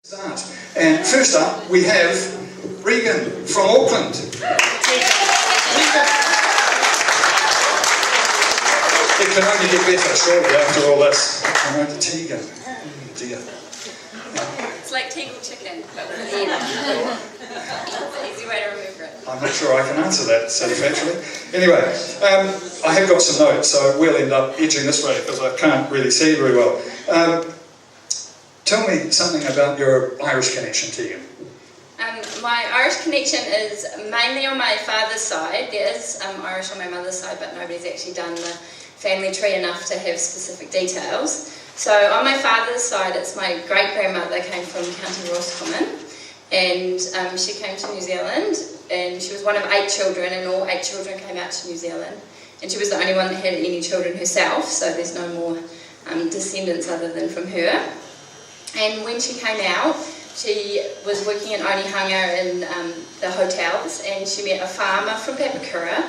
Start. And first up, we have Regan from Auckland. It can only get better, surely, after all this. I know, Tegan. Dear. It's like Tegan chicken, but with an end. It's an easy way to remember it. I'm not sure I can answer that satisfactorily. Anyway, I have got some notes, so we'll end up edging this way because I can't really see very well. Tell me something about your Irish connection, Tegan. My Irish connection is mainly on my father's side. There is Irish on my mother's side, but nobody's actually done the family tree enough to have specific details. So on my father's side, it's my great-grandmother came from County Roscommon, and she came to New Zealand, and she was one of 8 children, and all 8 children came out to New Zealand. And she was the only one that had any children herself, so there's no more descendants other than from her. And when she came out, she was working in Onehunga in the hotels, and she met a farmer from Papakura,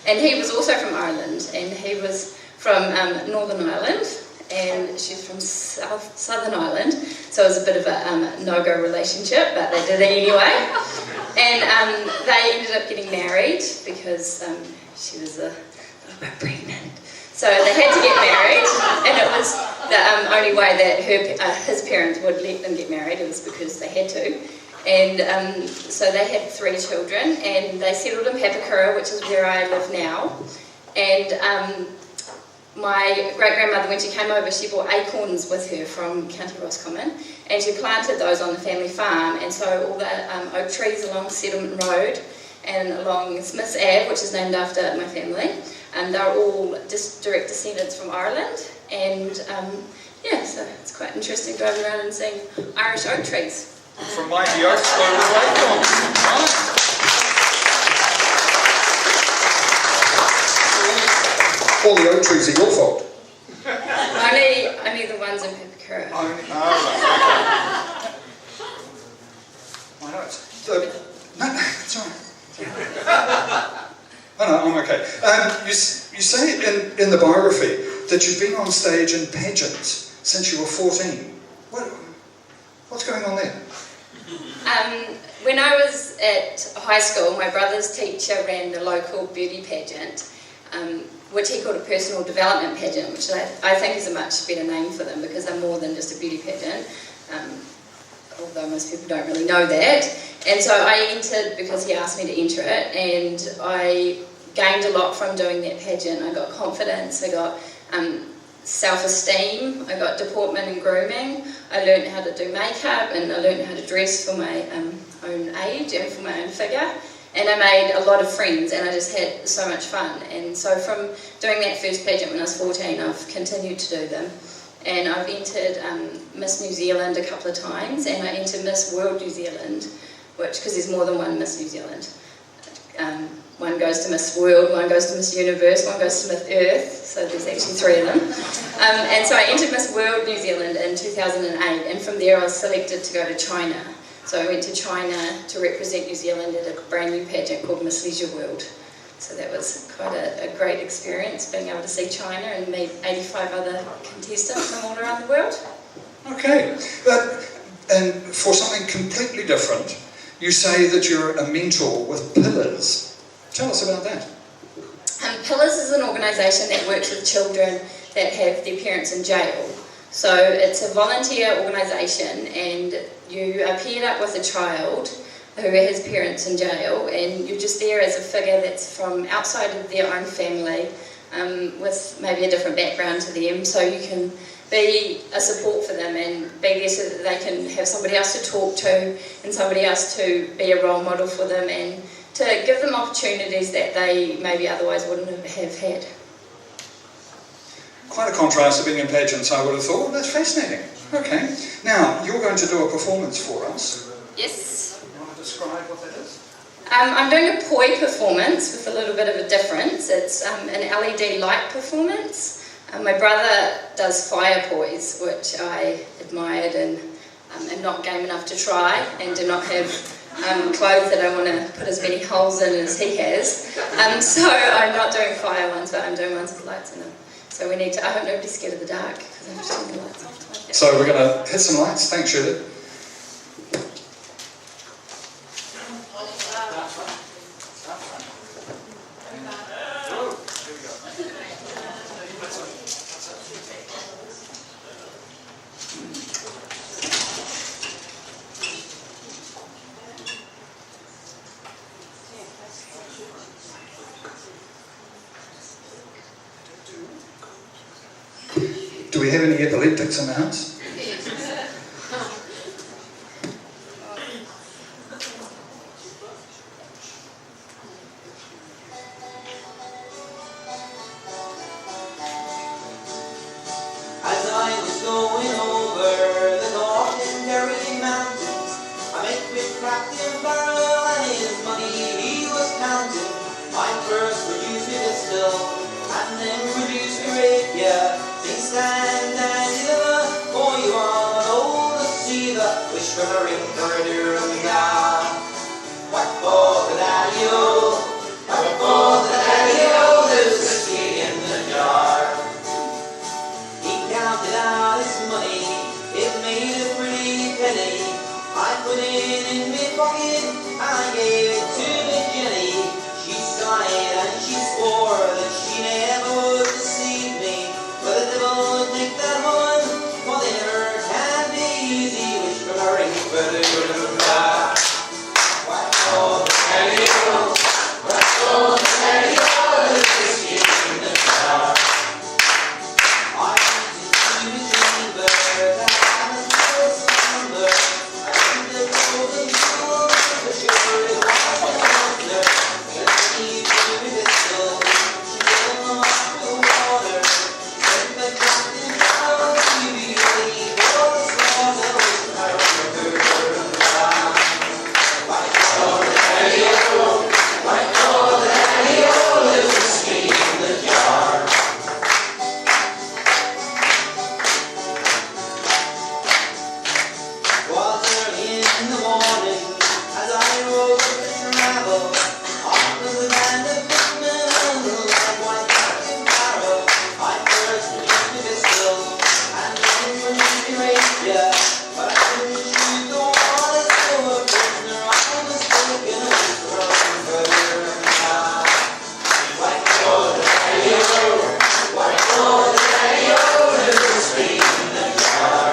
and he was also from Ireland, and he was from Northern Ireland, and she's from Southern Ireland, so it was a bit of a no-go relationship, but they did it anyway. And they ended up getting married because she was a little bit pregnant. So they had to get married, and it was the only way that his parents would let them get married. It was because they had to. And so they had 3 children, and they settled in Papakura, which is where I live now. And my great-grandmother, when she came over, she brought acorns with her from County Roscommon, and she planted those on the family farm. And so all the oak trees along Settlement Road and along Smith's Ave, which is named after my family, they're all just direct descendants from Ireland. And yeah, so it's quite interesting driving around and seeing Irish oak trees. From mighty oaks to acorns. All the oak trees are your fault. Only the ones in Papakura. Right. My notes. So, no, it's all right. Oh, no, I'm okay. You say in the biography that you've been on stage in pageants since you were 14. What's going on there? When I was at high school, my brother's teacher ran the local beauty pageant, which he called a personal development pageant, which I think is a much better name for them because they're more than just a beauty pageant, although most people don't really know that. And so I entered because he asked me to enter it, and I gained a lot from doing that pageant. I got confidence, I got self-esteem, I got deportment and grooming, I learned how to do makeup, and I learned how to dress for my own age and for my own figure. And I made a lot of friends, and I just had so much fun. And so from doing that first pageant when I was 14, I've continued to do them. And I've entered Miss New Zealand a couple of times, and I entered Miss World New Zealand, because there's more than one Miss New Zealand. One goes to Miss World, one goes to Miss Universe, one goes to Miss Earth, so there's actually 3 of them. And so I entered Miss World New Zealand in 2008, and from there I was selected to go to China. So I went to China to represent New Zealand at a brand new pageant called Miss Leisure World. So that was quite a great experience, being able to see China and meet 85 other contestants from all around the world. Okay, and for something completely different, you say that you're a mentor with Pillars. Tell us about that. Pillars is an organisation that works with children that have their parents in jail. So it's a volunteer organisation, and you are paired up with a child who has parents in jail, and you're just there as a figure that's from outside of their own family, with maybe a different background to them, so you can be a support for them and be there so that they can have somebody else to talk to and somebody else to be a role model for them and to give them opportunities that they maybe otherwise wouldn't have had. Quite a contrast to being in pageants, I would have thought. That's fascinating. Okay. Now, you're going to do a performance for us. Yes. You want to describe what that is? I'm doing a poi performance with a little bit of a difference. It's an LED light performance. My brother does fire poise, which I admired and am not game enough to try, and do not have clothes that I want to put as many holes in as he has. So I'm not doing fire ones, but I'm doing ones with lights in them. So we need to, I hope nobody's scared of the dark, because I'm just turning the lights off. So we're going to hit some lights. Thanks, Shirley. Do we have any epileptics in the house? As I was going over the Auckland mountains, I met with Captain Barrel and his money he was counting. I first produced me distill, and then produced me rapier. Sing stand and deliver, for you are an old deceiver. Wish from a ring for a duranga. Whack for the daddy-o, whack for the daddy-o, there's whiskey in the jar. He counted out his money, it made a pretty penny. I put it in my pocket, and I gave it to me Jenny. She sighed and she swore that she never would deceive me. But the devil would take that one, for they never can be easy. Wish from a ring for the duranga. Whack for the daddy-o, whack for the daddy-o, there's whiskey in the jar. I went to see the chamber, that I was so slumber. I think the golden jewel, but sure it was an wonder. But she threw me pistol, she filled them up with water. Said the captain, I'll give you ready for the slaughter. Wish from a ring for the duranga. Whack for the daddy-o, whack for the daddy-o, there's whiskey in the jar. Was early in the morning, as I rode up to travel, off was a band of footmen, like white Captain Barrel. I first produced the pistol, and then produced the rapier, but I couldn't shoot the water, so a prisoner I was taken away from the duranga. Whack for the daddy-o, whack for the daddy-o, there's whiskey in the jar.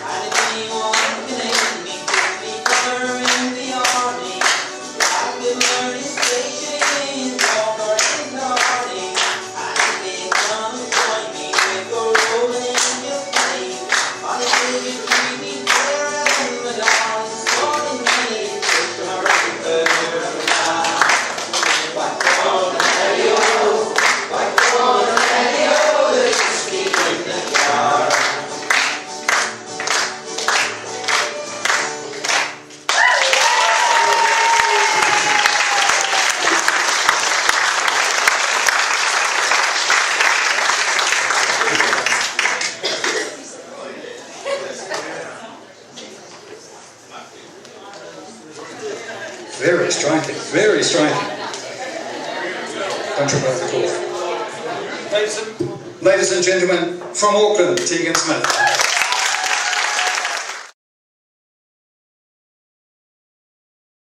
And if anyone can aid me, give me cover in the army. I could learn his station, walk or in party. And if they come and join me, we go rolling in your plane. On the day you treat me fairer than the dawn is morning rain. Wish from a ring for the duranga. Whack for the daddy-o, whack for the daddy-o, there's whiskey in the jar. Very striking, very striking. Don't trip over the course. Ladies and gentlemen, from Auckland, Tegan Smith.